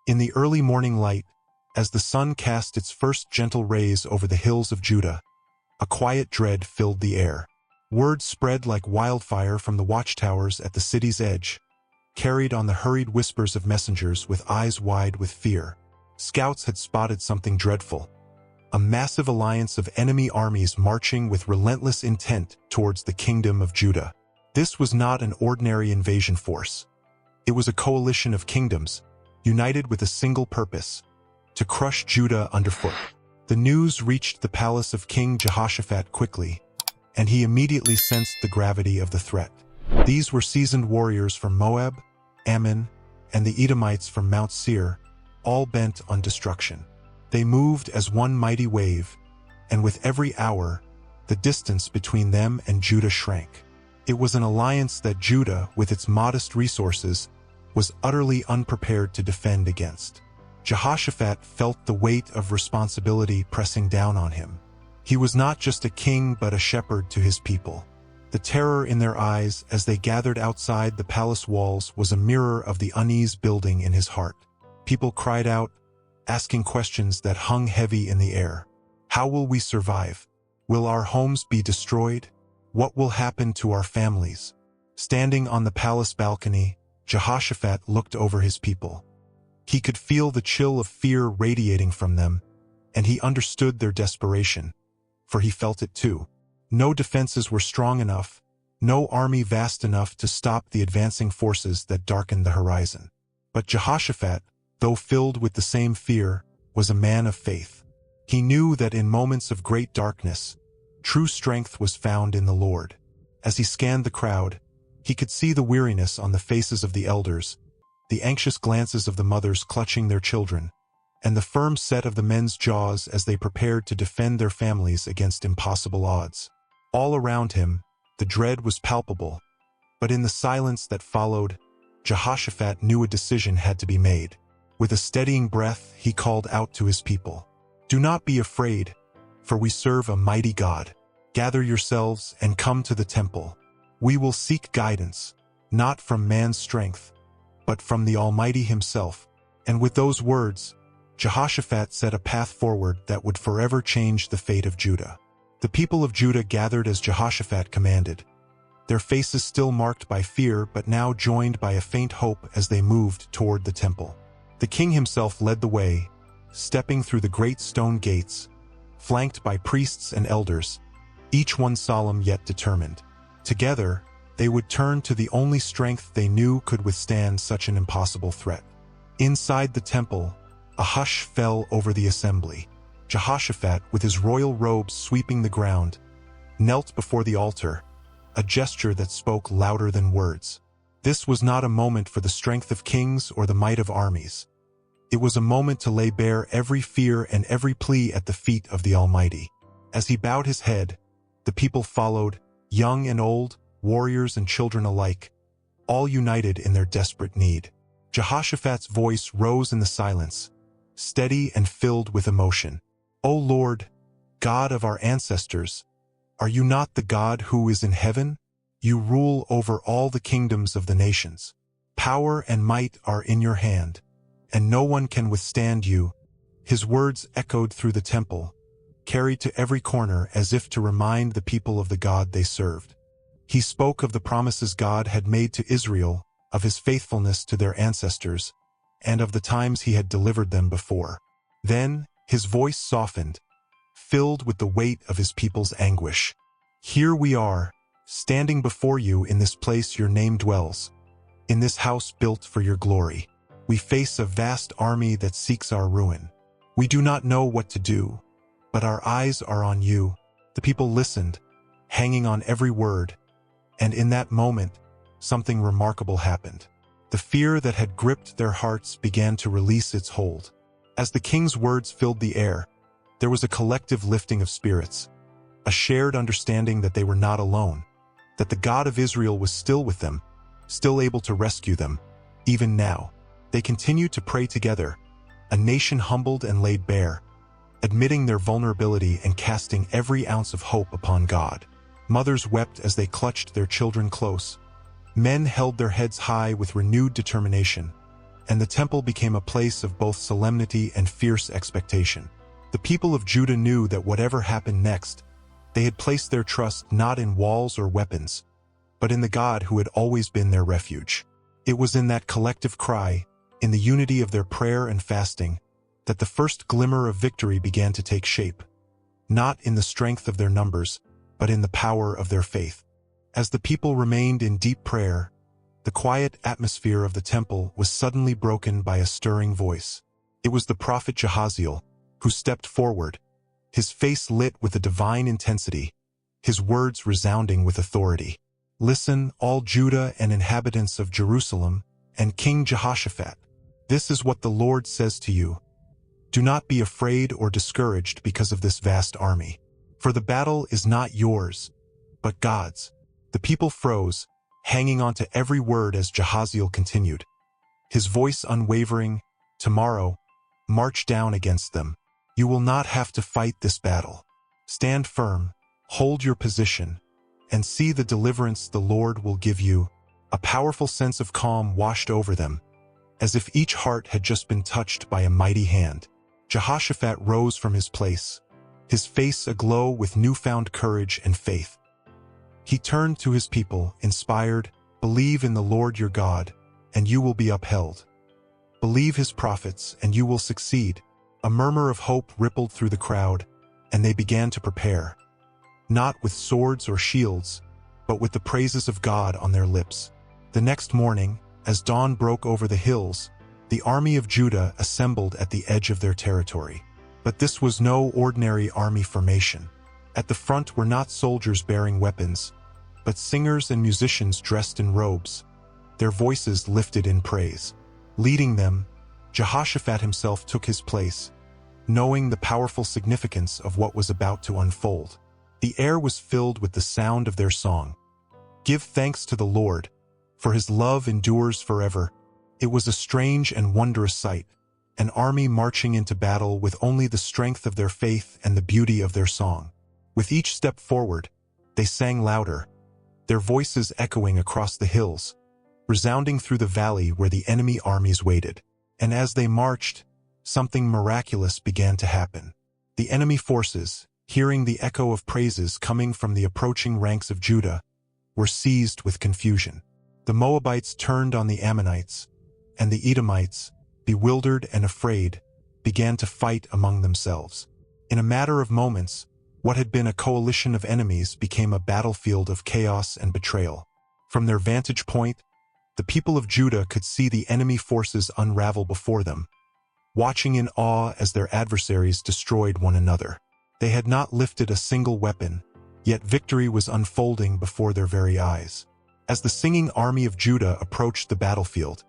In the early morning light, as the sun cast its first gentle rays over the hills of Judah, a quiet dread filled the air. Word spread like wildfire from the watchtowers at the city's edge, carried on the hurried whispers of messengers with eyes wide with fear. Scouts had spotted something dreadful. A massive alliance of enemy armies marching with relentless intent towards the kingdom of Judah. This was not an ordinary invasion force. It was a coalition of kingdoms, united with a single purpose: to crush Judah underfoot. The news reached the palace of King Jehoshaphat quickly, and he immediately sensed the gravity of the threat. These were seasoned warriors from Moab, Ammon, and the Edomites from Mount Seir, all bent on destruction. They moved as one mighty wave, and with every hour, the distance between them and Judah shrank. It was an alliance that Judah, with its modest resources, was utterly unprepared to defend against. Jehoshaphat felt the weight of responsibility pressing down on him. He was not just a king but a shepherd to his people. The terror in their eyes as they gathered outside the palace walls was a mirror of the unease building in his heart. People cried out, asking questions that hung heavy in the air. How will we survive? Will our homes be destroyed? What will happen to our families? Standing on the palace balcony, Jehoshaphat looked over his people. He could feel the chill of fear radiating from them, and he understood their desperation, for he felt it too. No defenses were strong enough, no army vast enough to stop the advancing forces that darkened the horizon. But Jehoshaphat, though filled with the same fear, was a man of faith. He knew that in moments of great darkness, true strength was found in the Lord. As he scanned the crowd, he could see the weariness on the faces of the elders, the anxious glances of the mothers clutching their children, and the firm set of the men's jaws as they prepared to defend their families against impossible odds. All around him, the dread was palpable, but in the silence that followed, Jehoshaphat knew a decision had to be made. With a steadying breath, he called out to his people, "Do not be afraid, for we serve a mighty God. Gather yourselves and come to the temple. We will seek guidance, not from man's strength, but from the Almighty himself." And with those words, Jehoshaphat set a path forward that would forever change the fate of Judah. The people of Judah gathered as Jehoshaphat commanded, their faces still marked by fear but now joined by a faint hope as they moved toward the temple. The king himself led the way, stepping through the great stone gates, flanked by priests and elders, each one solemn yet determined. Together, they would turn to the only strength they knew could withstand such an impossible threat. Inside the temple, a hush fell over the assembly. Jehoshaphat, with his royal robes sweeping the ground, knelt before the altar, a gesture that spoke louder than words. This was not a moment for the strength of kings or the might of armies. It was a moment to lay bare every fear and every plea at the feet of the Almighty. As he bowed his head, the people followed, young and old, warriors and children alike, all united in their desperate need. Jehoshaphat's voice rose in the silence, steady and filled with emotion. "O Lord, God of our ancestors, are you not the God who is in heaven? You rule over all the kingdoms of the nations. Power and might are in your hand, and no one can withstand you." His words echoed through the temple, carried to every corner as if to remind the people of the God they served. He spoke of the promises God had made to Israel, of his faithfulness to their ancestors, and of the times he had delivered them before. Then, his voice softened, filled with the weight of his people's anguish. "Here we are, standing before you in this place your name dwells, in this house built for your glory. We face a vast army that seeks our ruin. We do not know what to do, but our eyes are on you." The people listened, hanging on every word, and in that moment, something remarkable happened. The fear that had gripped their hearts began to release its hold. As the king's words filled the air, there was a collective lifting of spirits, a shared understanding that they were not alone, that the God of Israel was still with them, still able to rescue them, even now. They continued to pray together, a nation humbled and laid bare, admitting their vulnerability and casting every ounce of hope upon God. Mothers wept as they clutched their children close. Men held their heads high with renewed determination, and the temple became a place of both solemnity and fierce expectation. The people of Judah knew that whatever happened next, they had placed their trust not in walls or weapons, but in the God who had always been their refuge. It was in that collective cry, in the unity of their prayer and fasting, that the first glimmer of victory began to take shape, not in the strength of their numbers, but in the power of their faith. As the people remained in deep prayer, the quiet atmosphere of the temple was suddenly broken by a stirring voice. It was the prophet Jehaziel, who stepped forward, his face lit with a divine intensity, his words resounding with authority. "Listen, all Judah and inhabitants of Jerusalem, and King Jehoshaphat. This is what the Lord says to you. Do not be afraid or discouraged because of this vast army. For the battle is not yours, but God's." The people froze, hanging on to every word as Jehaziel continued, his voice unwavering. "Tomorrow, march down against them. You will not have to fight this battle. Stand firm, hold your position, and see the deliverance the Lord will give you." A powerful sense of calm washed over them, as if each heart had just been touched by a mighty hand. Jehoshaphat rose from his place, his face aglow with newfound courage and faith. He turned to his people, inspired, "Believe in the Lord your God, and you will be upheld. Believe his prophets, and you will succeed." A murmur of hope rippled through the crowd, and they began to prepare, not with swords or shields, but with the praises of God on their lips. The next morning, as dawn broke over the hills, the army of Judah assembled at the edge of their territory. But this was no ordinary army formation. At the front were not soldiers bearing weapons, but singers and musicians dressed in robes, their voices lifted in praise. Leading them, Jehoshaphat himself took his place, knowing the powerful significance of what was about to unfold. The air was filled with the sound of their song. "Give thanks to the Lord, for his love endures forever." It was a strange and wondrous sight, an army marching into battle with only the strength of their faith and the beauty of their song. With each step forward, they sang louder, their voices echoing across the hills, resounding through the valley where the enemy armies waited. And as they marched, something miraculous began to happen. The enemy forces, hearing the echo of praises coming from the approaching ranks of Judah, were seized with confusion. The Moabites turned on the Ammonites, and the Edomites, bewildered and afraid, began to fight among themselves. In a matter of moments, what had been a coalition of enemies became a battlefield of chaos and betrayal. From their vantage point, the people of Judah could see the enemy forces unravel before them, watching in awe as their adversaries destroyed one another. They had not lifted a single weapon, yet victory was unfolding before their very eyes. As the singing army of Judah approached the battlefield,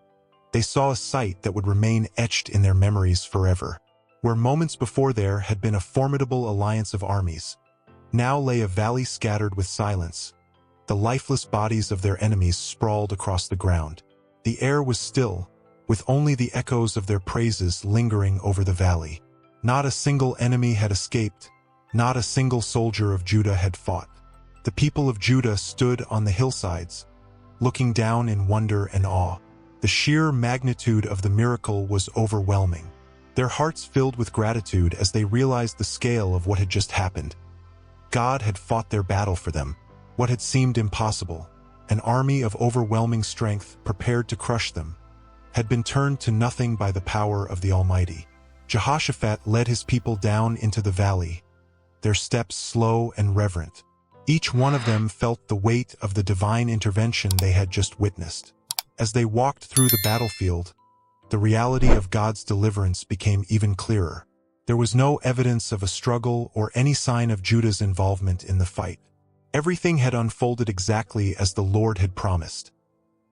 they saw a sight that would remain etched in their memories forever. Where moments before there had been a formidable alliance of armies, now lay a valley scattered with silence. The lifeless bodies of their enemies sprawled across the ground. The air was still, with only the echoes of their praises lingering over the valley. Not a single enemy had escaped, not a single soldier of Judah had fought. The people of Judah stood on the hillsides, looking down in wonder and awe. The sheer magnitude of the miracle was overwhelming. Their hearts filled with gratitude as they realized the scale of what had just happened. God had fought their battle for them. What had seemed impossible, an army of overwhelming strength prepared to crush them, had been turned to nothing by the power of the Almighty. Jehoshaphat led his people down into the valley, their steps slow and reverent. Each one of them felt the weight of the divine intervention they had just witnessed. As they walked through the battlefield, the reality of God's deliverance became even clearer. There was no evidence of a struggle or any sign of Judah's involvement in the fight. Everything had unfolded exactly as the Lord had promised.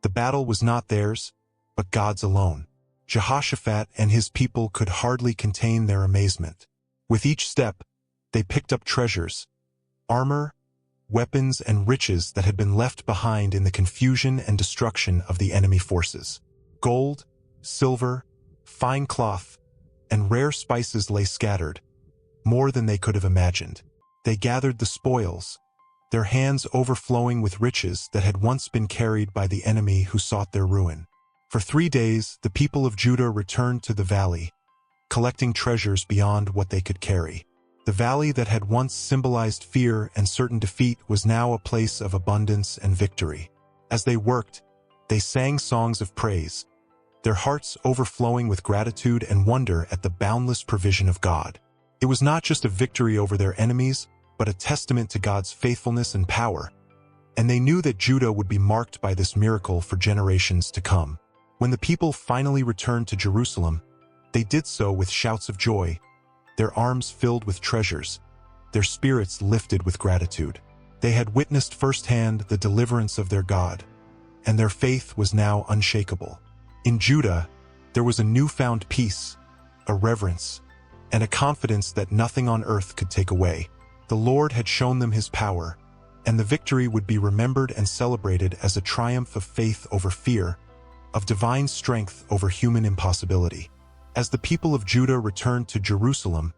The battle was not theirs, but God's alone. Jehoshaphat and his people could hardly contain their amazement. With each step, they picked up treasures, armor, weapons, and riches that had been left behind in the confusion and destruction of the enemy forces. Gold, silver, fine cloth, and rare spices lay scattered, more than they could have imagined. They gathered the spoils, their hands overflowing with riches that had once been carried by the enemy who sought their ruin. For 3 days, the people of Judah returned to the valley, collecting treasures beyond what they could carry. The valley that had once symbolized fear and certain defeat was now a place of abundance and victory. As they worked, they sang songs of praise, their hearts overflowing with gratitude and wonder at the boundless provision of God. It was not just a victory over their enemies, but a testament to God's faithfulness and power, and they knew that Judah would be marked by this miracle for generations to come. When the people finally returned to Jerusalem, they did so with shouts of joy, their arms filled with treasures, their spirits lifted with gratitude. They had witnessed firsthand the deliverance of their God, and their faith was now unshakable. In Judah, there was a newfound peace, a reverence, and a confidence that nothing on earth could take away. The Lord had shown them his power, and the victory would be remembered and celebrated as a triumph of faith over fear, of divine strength over human impossibility. As the people of Judah returned to Jerusalem,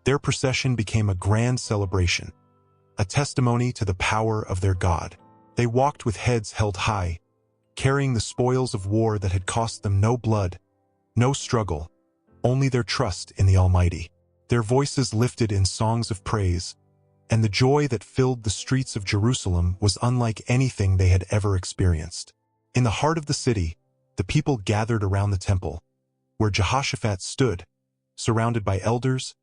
their procession became a grand celebration, a testimony to the power of their God. They walked with heads held high, carrying the spoils of war that had cost them no blood, no struggle, only their trust in the Almighty. Their voices lifted in songs of praise, and the joy that filled the streets of Jerusalem was unlike anything they had ever experienced. In the heart of the city, the people gathered around the temple, where Jehoshaphat stood, surrounded by elders,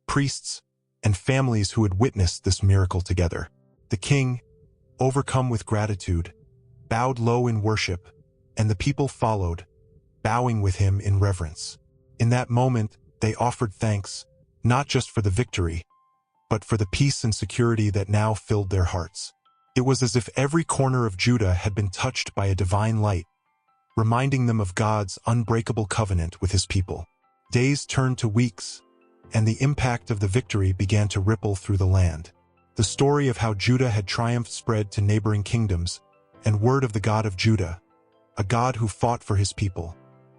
priests, and families who had witnessed this miracle together. The king, overcome with gratitude, bowed low in worship, and the people followed, bowing with him in reverence. In that moment, they offered thanks, not just for the victory, but for the peace and security that now filled their hearts. It was as if every corner of Judah had been touched by a divine light, reminding them of God's unbreakable covenant with his people. Days turned to weeks, and the impact of the victory began to ripple through the land. The story of how Judah had triumphed spread to neighboring kingdoms, and word of the God of Judah, a God who fought for his people,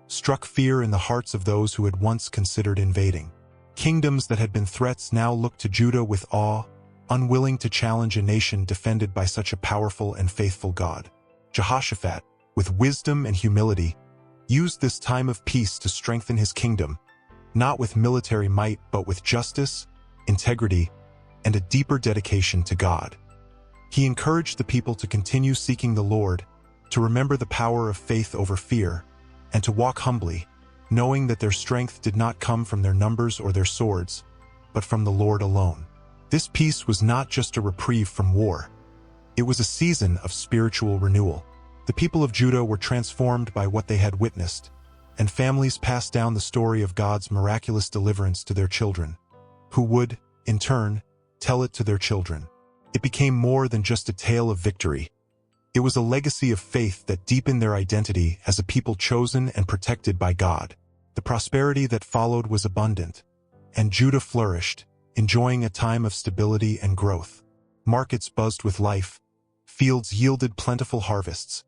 struck fear in the hearts of those who had once considered invading. Kingdoms that had been threats now looked to Judah with awe, unwilling to challenge a nation defended by such a powerful and faithful God. Jehoshaphat, with wisdom and humility, used this time of peace to strengthen his kingdom, not with military might but with justice, integrity, and a deeper dedication to God. He encouraged the people to continue seeking the Lord, to remember the power of faith over fear, and to walk humbly, knowing that their strength did not come from their numbers or their swords, but from the Lord alone. This peace was not just a reprieve from war. It was a season of spiritual renewal. The people of Judah were transformed by what they had witnessed, and families passed down the story of God's miraculous deliverance to their children, who would, in turn, tell it to their children. It became more than just a tale of victory. It was a legacy of faith that deepened their identity as a people chosen and protected by God. The prosperity that followed was abundant, and Judah flourished, enjoying a time of stability and growth. Markets buzzed with life, fields yielded plentiful harvests,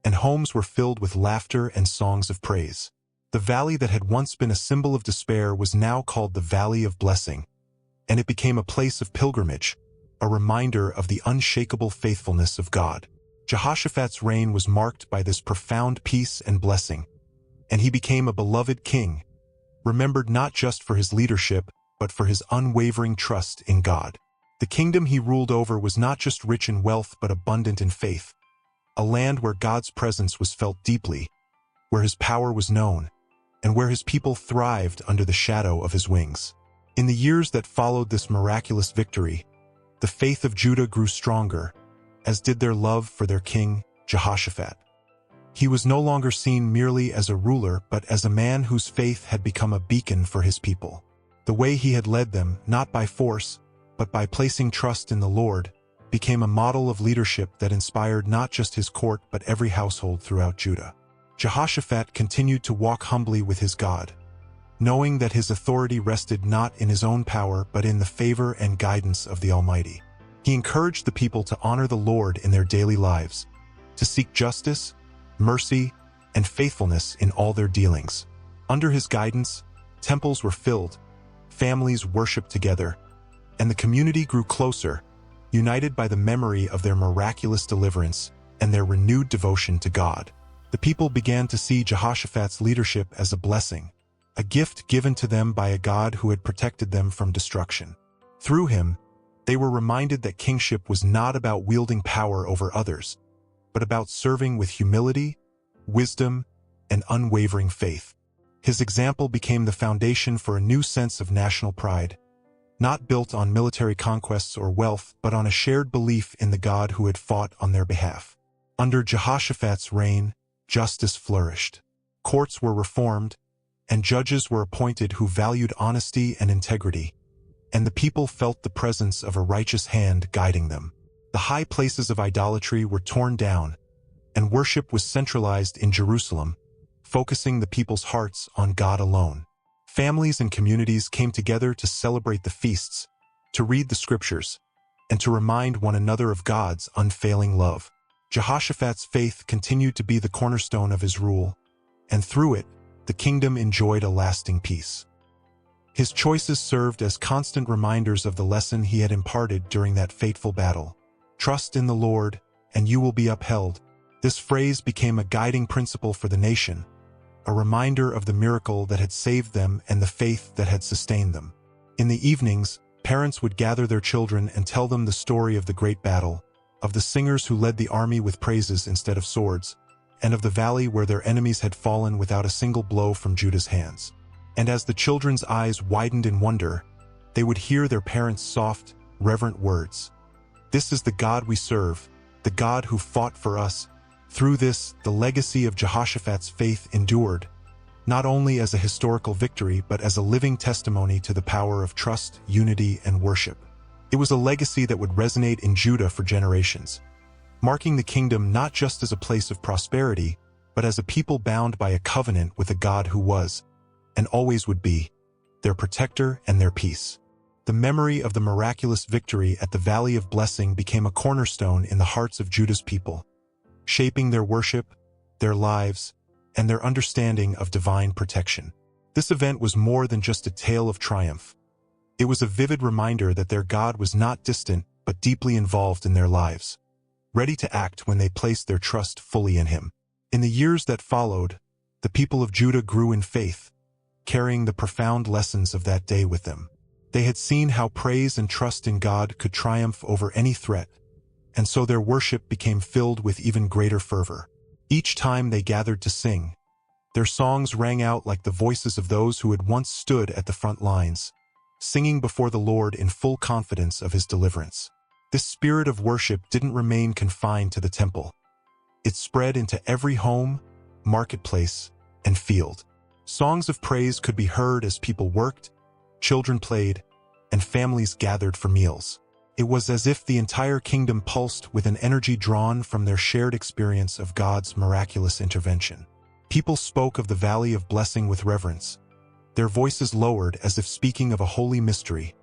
and homes were filled with laughter and songs of praise. The valley that had once been a symbol of despair was now called the Valley of Blessing, and it became a place of pilgrimage, a reminder of the unshakable faithfulness of God. Jehoshaphat's reign was marked by this profound peace and blessing, and he became a beloved king, remembered not just for his leadership, but for his unwavering trust in God. The kingdom he ruled over was not just rich in wealth but abundant in faith, a land where God's presence was felt deeply, where his power was known, and where his people thrived under the shadow of his wings. In the years that followed this miraculous victory, the faith of Judah grew stronger, as did their love for their king, Jehoshaphat. He was no longer seen merely as a ruler but as a man whose faith had become a beacon for his people. The way he had led them, not by force, but by placing trust in the Lord, became a model of leadership that inspired not just his court but every household throughout Judah. Jehoshaphat continued to walk humbly with his God, knowing that his authority rested not in his own power but in the favor and guidance of the Almighty. He encouraged the people to honor the Lord in their daily lives, to seek justice, mercy, and faithfulness in all their dealings. Under his guidance, temples were filled, families worshiped together, and the community grew closer, united by the memory of their miraculous deliverance and their renewed devotion to God. The people began to see Jehoshaphat's leadership as a blessing, a gift given to them by a God who had protected them from destruction. Through him, they were reminded that kingship was not about wielding power over others, but about serving with humility, wisdom, and unwavering faith. His example became the foundation for a new sense of national pride, not built on military conquests or wealth, but on a shared belief in the God who had fought on their behalf. Under Jehoshaphat's reign, justice flourished. Courts were reformed, and judges were appointed who valued honesty and integrity, and the people felt the presence of a righteous hand guiding them. The high places of idolatry were torn down, and worship was centralized in Jerusalem, focusing the people's hearts on God alone. Families and communities came together to celebrate the feasts, to read the scriptures, and to remind one another of God's unfailing love. Jehoshaphat's faith continued to be the cornerstone of his rule, and through it, the kingdom enjoyed a lasting peace. His choices served as constant reminders of the lesson he had imparted during that fateful battle. Trust in the Lord, and you will be upheld. This phrase became a guiding principle for the nation, a reminder of the miracle that had saved them and the faith that had sustained them. In the evenings, parents would gather their children and tell them the story of the great battle, of the singers who led the army with praises instead of swords, and of the valley where their enemies had fallen without a single blow from Judah's hands. And as the children's eyes widened in wonder, they would hear their parents' soft, reverent words. "This is the God we serve, the God who fought for us." Through this, the legacy of Jehoshaphat's faith endured, not only as a historical victory but as a living testimony to the power of trust, unity, and worship. It was a legacy that would resonate in Judah for generations, marking the kingdom not just as a place of prosperity, but as a people bound by a covenant with a God who was, and always would be, their protector and their peace. The memory of the miraculous victory at the Valley of Blessing became a cornerstone in the hearts of Judah's people, shaping their worship, their lives, and their understanding of divine protection. This event was more than just a tale of triumph. It was a vivid reminder that their God was not distant but deeply involved in their lives, ready to act when they placed their trust fully in him. In the years that followed, the people of Judah grew in faith, carrying the profound lessons of that day with them. They had seen how praise and trust in God could triumph over any threat, and so their worship became filled with even greater fervor. Each time they gathered to sing, their songs rang out like the voices of those who had once stood at the front lines, singing before the Lord in full confidence of his deliverance. This spirit of worship didn't remain confined to the temple. It spread into every home, marketplace, and field. Songs of praise could be heard as people worked, children played, and families gathered for meals. It was as if the entire kingdom pulsed with an energy drawn from their shared experience of God's miraculous intervention. People spoke of the Valley of Blessing with reverence, their voices lowered as if speaking of a holy mystery,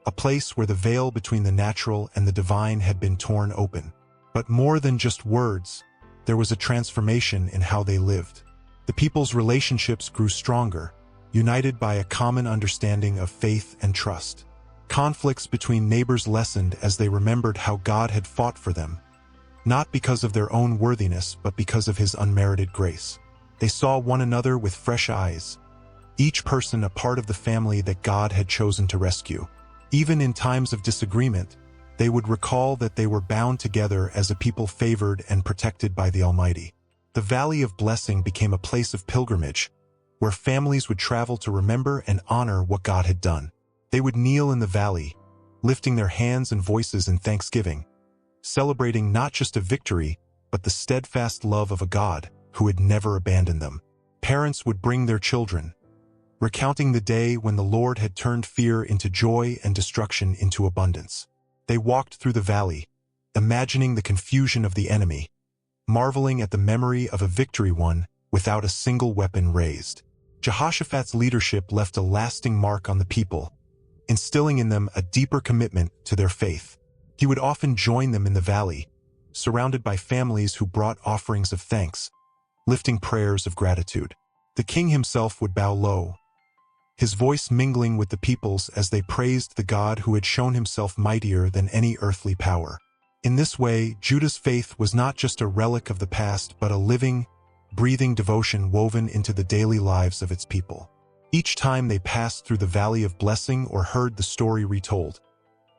a place where the veil between the natural and the divine had been torn open. But more than just words, there was a transformation in how they lived. The people's relationships grew stronger, united by a common understanding of faith and trust. Conflicts between neighbors lessened as they remembered how God had fought for them, not because of their own worthiness but because of his unmerited grace. They saw one another with fresh eyes, each person a part of the family that God had chosen to rescue. Even in times of disagreement, they would recall that they were bound together as a people favored and protected by the Almighty. The Valley of Blessing became a place of pilgrimage, where families would travel to remember and honor what God had done. They would kneel in the valley, lifting their hands and voices in thanksgiving, celebrating not just a victory, but the steadfast love of a God who had never abandoned them. Parents would bring their children, recounting the day when the Lord had turned fear into joy and destruction into abundance. They walked through the valley, imagining the confusion of the enemy, marveling at the memory of a victory won without a single weapon raised. Jehoshaphat's leadership left a lasting mark on the people, instilling in them a deeper commitment to their faith. He would often join them in the valley, surrounded by families who brought offerings of thanks, lifting prayers of gratitude. The king himself would bow low, his voice mingling with the people's as they praised the God who had shown himself mightier than any earthly power. In this way, Judah's faith was not just a relic of the past but a living, breathing devotion woven into the daily lives of its people. Each time they passed through the valley of blessing or heard the story retold,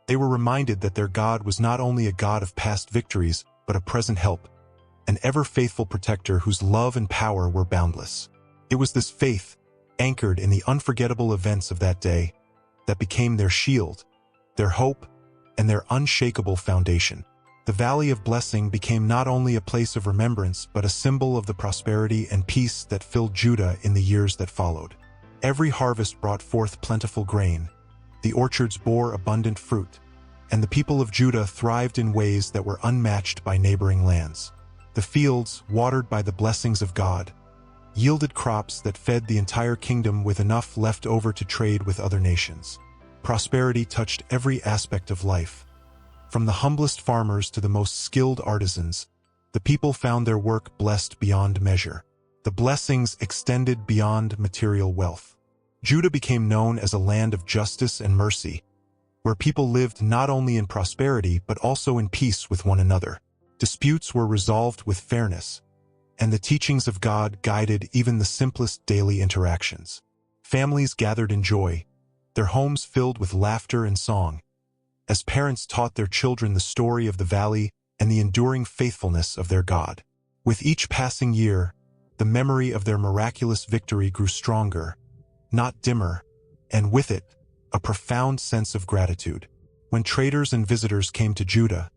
they were reminded that their God was not only a God of past victories, but a present help, an ever-faithful protector whose love and power were boundless. It was this faith, anchored in the unforgettable events of that day, that became their shield, their hope, and their unshakable foundation. The Valley of Blessing became not only a place of remembrance, but a symbol of the prosperity and peace that filled Judah in the years that followed. Every harvest brought forth plentiful grain, the orchards bore abundant fruit, and the people of Judah thrived in ways that were unmatched by neighboring lands. The fields, watered by the blessings of God, yielded crops that fed the entire kingdom with enough left over to trade with other nations. Prosperity touched every aspect of life. From the humblest farmers to the most skilled artisans, the people found their work blessed beyond measure. The blessings extended beyond material wealth. Judah became known as a land of justice and mercy, where people lived not only in prosperity but also in peace with one another. Disputes were resolved with fairness, and the teachings of God guided even the simplest daily interactions. Families gathered in joy, their homes filled with laughter and song, as parents taught their children the story of the valley and the enduring faithfulness of their God. With each passing year, the memory of their miraculous victory grew stronger, not dimmer, and with it, a profound sense of gratitude. When traders and visitors came to Judah,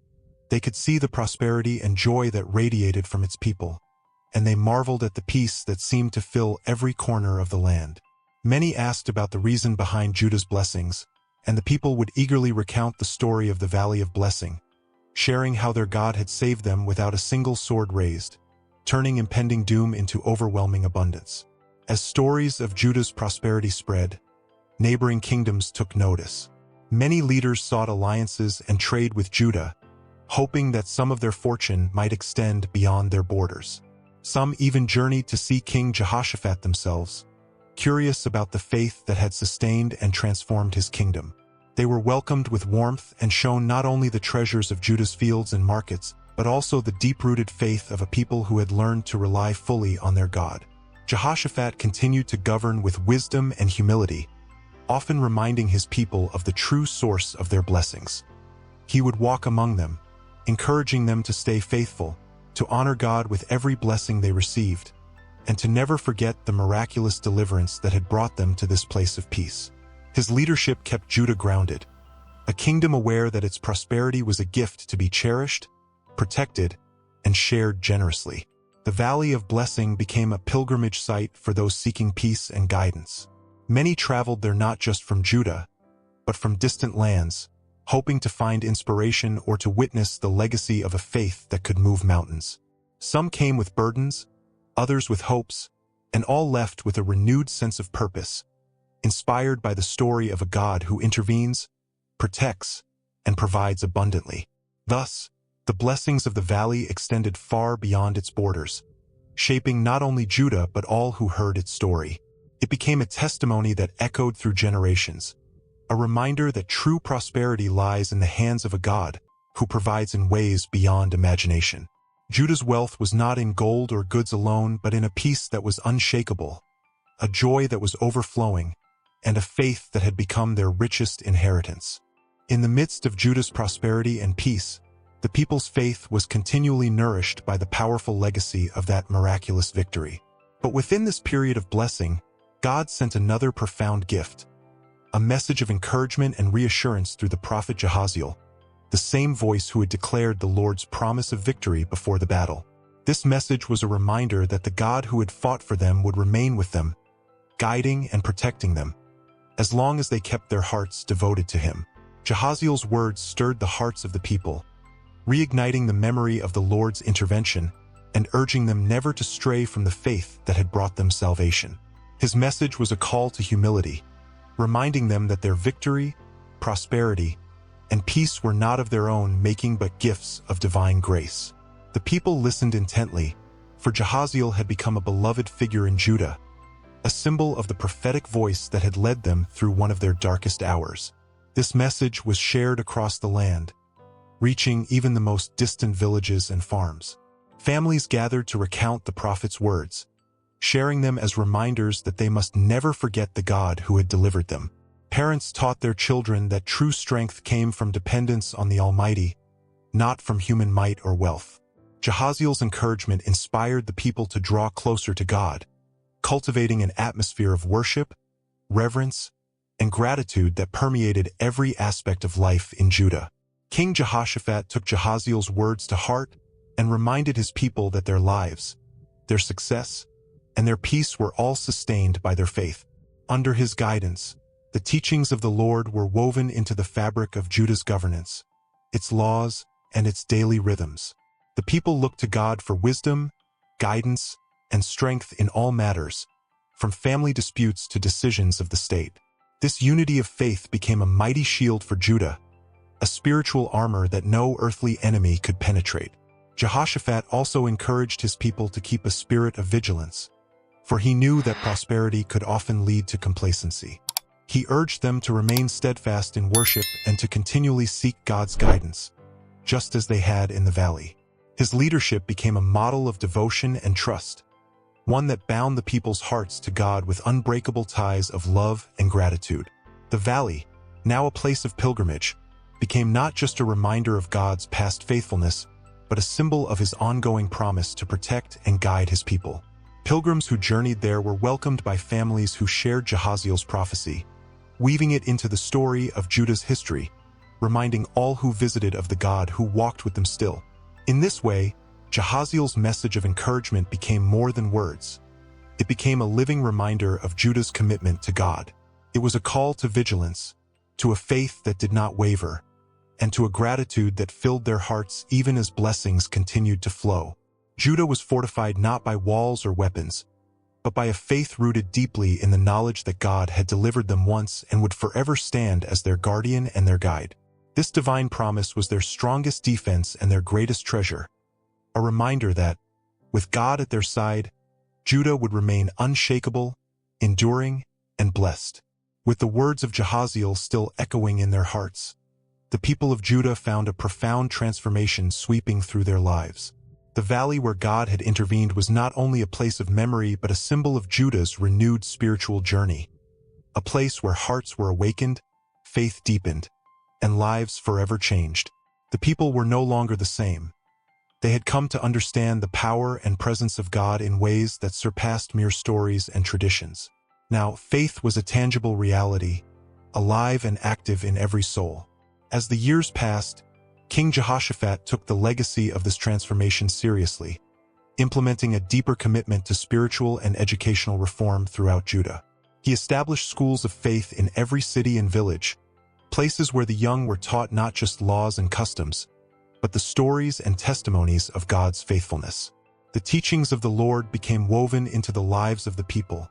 they could see the prosperity and joy that radiated from its people, and they marveled at the peace that seemed to fill every corner of the land. Many asked about the reason behind Judah's blessings, and the people would eagerly recount the story of the Valley of Blessing, sharing how their God had saved them without a single sword raised, turning impending doom into overwhelming abundance. As stories of Judah's prosperity spread, neighboring kingdoms took notice. Many leaders sought alliances and trade with Judah, hoping that some of their fortune might extend beyond their borders. Some even journeyed to see King Jehoshaphat themselves, curious about the faith that had sustained and transformed his kingdom. They were welcomed with warmth and shown not only the treasures of Judah's fields and markets, but also the deep-rooted faith of a people who had learned to rely fully on their God. Jehoshaphat continued to govern with wisdom and humility, often reminding his people of the true source of their blessings. He would walk among them, encouraging them to stay faithful, to honor God with every blessing they received, and to never forget the miraculous deliverance that had brought them to this place of peace. His leadership kept Judah grounded, a kingdom aware that its prosperity was a gift to be cherished, protected, and shared generously. The Valley of Blessing became a pilgrimage site for those seeking peace and guidance. Many traveled there not just from Judah, but from distant lands, hoping to find inspiration or to witness the legacy of a faith that could move mountains. Some came with burdens, others with hopes, and all left with a renewed sense of purpose, inspired by the story of a God who intervenes, protects, and provides abundantly. Thus, the blessings of the valley extended far beyond its borders, shaping not only Judah but all who heard its story. It became a testimony that echoed through generations, a reminder that true prosperity lies in the hands of a God who provides in ways beyond imagination. Judah's wealth was not in gold or goods alone, but in a peace that was unshakable, a joy that was overflowing, and a faith that had become their richest inheritance. In the midst of Judah's prosperity and peace, the people's faith was continually nourished by the powerful legacy of that miraculous victory. But within this period of blessing, God sent another profound gift, a message of encouragement and reassurance through the prophet Jehaziel, the same voice who had declared the Lord's promise of victory before the battle. This message was a reminder that the God who had fought for them would remain with them, guiding and protecting them, as long as they kept their hearts devoted to him. Jehaziel's words stirred the hearts of the people, reigniting the memory of the Lord's intervention and urging them never to stray from the faith that had brought them salvation. His message was a call to humility, reminding them that their victory, prosperity, and peace were not of their own making but gifts of divine grace. The people listened intently, for Jehaziel had become a beloved figure in Judah, a symbol of the prophetic voice that had led them through one of their darkest hours. This message was shared across the land, reaching even the most distant villages and farms. Families gathered to recount the prophet's words, sharing them as reminders that they must never forget the God who had delivered them. Parents taught their children that true strength came from dependence on the Almighty, not from human might or wealth. Jehaziel's encouragement inspired the people to draw closer to God, cultivating an atmosphere of worship, reverence, and gratitude that permeated every aspect of life in Judah. King Jehoshaphat took Jehaziel's words to heart and reminded his people that their lives, their success, and their peace were all sustained by their faith. Under his guidance, the teachings of the Lord were woven into the fabric of Judah's governance, its laws, and its daily rhythms. The people looked to God for wisdom, guidance, and strength in all matters, from family disputes to decisions of the state. This unity of faith became a mighty shield for Judah, a spiritual armor that no earthly enemy could penetrate. Jehoshaphat also encouraged his people to keep a spirit of vigilance, for he knew that prosperity could often lead to complacency. He urged them to remain steadfast in worship and to continually seek God's guidance, just as they had in the valley. His leadership became a model of devotion and trust, one that bound the people's hearts to God with unbreakable ties of love and gratitude. The valley, now a place of pilgrimage, became not just a reminder of God's past faithfulness, but a symbol of his ongoing promise to protect and guide his people. Pilgrims who journeyed there were welcomed by families who shared Jehaziel's prophecy, weaving it into the story of Judah's history, reminding all who visited of the God who walked with them still. In this way, Jehaziel's message of encouragement became more than words. It became a living reminder of Judah's commitment to God. It was a call to vigilance, to a faith that did not waver, and to a gratitude that filled their hearts even as blessings continued to flow. Judah was fortified not by walls or weapons, but by a faith rooted deeply in the knowledge that God had delivered them once and would forever stand as their guardian and their guide. This divine promise was their strongest defense and their greatest treasure, a reminder that, with God at their side, Judah would remain unshakable, enduring, and blessed. With the words of Jehaziel still echoing in their hearts, the people of Judah found a profound transformation sweeping through their lives. The valley where God had intervened was not only a place of memory but a symbol of Judah's renewed spiritual journey, a place where hearts were awakened, faith deepened, and lives forever changed. The people were no longer the same. They had come to understand the power and presence of God in ways that surpassed mere stories and traditions. Now, faith was a tangible reality, alive and active in every soul. As the years passed, King Jehoshaphat took the legacy of this transformation seriously, implementing a deeper commitment to spiritual and educational reform throughout Judah. He established schools of faith in every city and village, places where the young were taught not just laws and customs, but the stories and testimonies of God's faithfulness. The teachings of the Lord became woven into the lives of the people,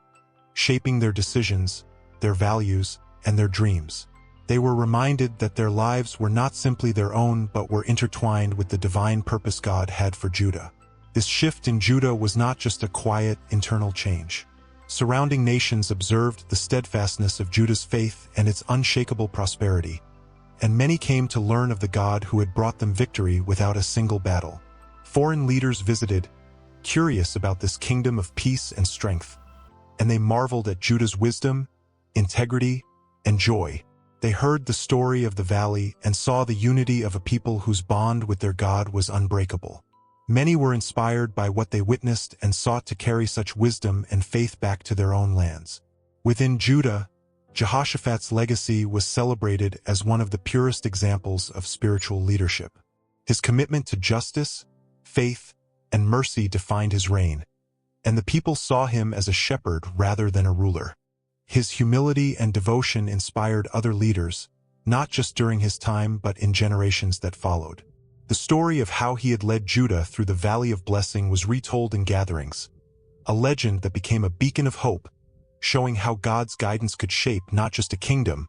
shaping their decisions, their values, and their dreams. They were reminded that their lives were not simply their own but were intertwined with the divine purpose God had for Judah. This shift in Judah was not just a quiet, internal change. Surrounding nations observed the steadfastness of Judah's faith and its unshakable prosperity, and many came to learn of the God who had brought them victory without a single battle. Foreign leaders visited, curious about this kingdom of peace and strength, and they marveled at Judah's wisdom, integrity, and joy. They heard the story of the valley and saw the unity of a people whose bond with their God was unbreakable. Many were inspired by what they witnessed and sought to carry such wisdom and faith back to their own lands. Within Judah, Jehoshaphat's legacy was celebrated as one of the purest examples of spiritual leadership. His commitment to justice, faith, and mercy defined his reign, and the people saw him as a shepherd rather than a ruler. His humility and devotion inspired other leaders, not just during his time but in generations that followed. The story of how he had led Judah through the Valley of Blessing was retold in gatherings, a legend that became a beacon of hope, showing how God's guidance could shape not just a kingdom,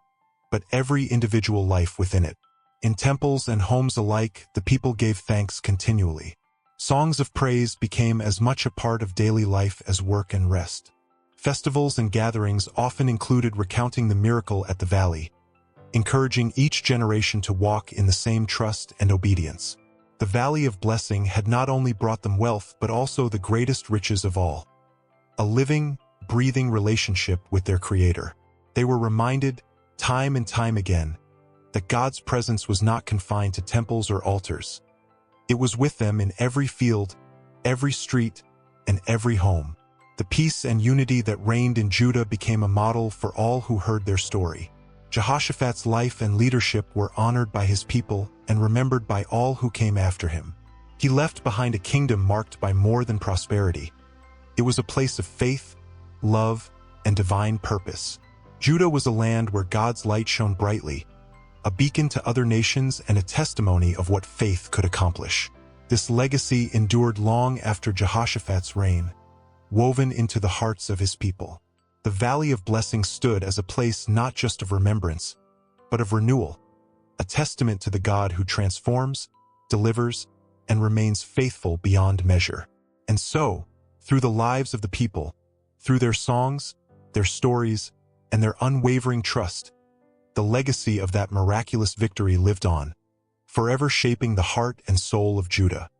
but every individual life within it. In temples and homes alike, the people gave thanks continually. Songs of praise became as much a part of daily life as work and rest. Festivals and gatherings often included recounting the miracle at the valley, encouraging each generation to walk in the same trust and obedience. The Valley of Blessing had not only brought them wealth but also the greatest riches of all: a living, breathing relationship with their Creator. They were reminded, time and time again, that God's presence was not confined to temples or altars. It was with them in every field, every street, and every home. The peace and unity that reigned in Judah became a model for all who heard their story. Jehoshaphat's life and leadership were honored by his people and remembered by all who came after him. He left behind a kingdom marked by more than prosperity. It was a place of faith, love, and divine purpose. Judah was a land where God's light shone brightly, a beacon to other nations and a testimony of what faith could accomplish. This legacy endured long after Jehoshaphat's reign, woven into the hearts of his people. The Valley of Blessing stood as a place not just of remembrance, but of renewal, a testament to the God who transforms, delivers, and remains faithful beyond measure. And so, through the lives of the people, through their songs, their stories, and their unwavering trust, the legacy of that miraculous victory lived on, forever shaping the heart and soul of Judah.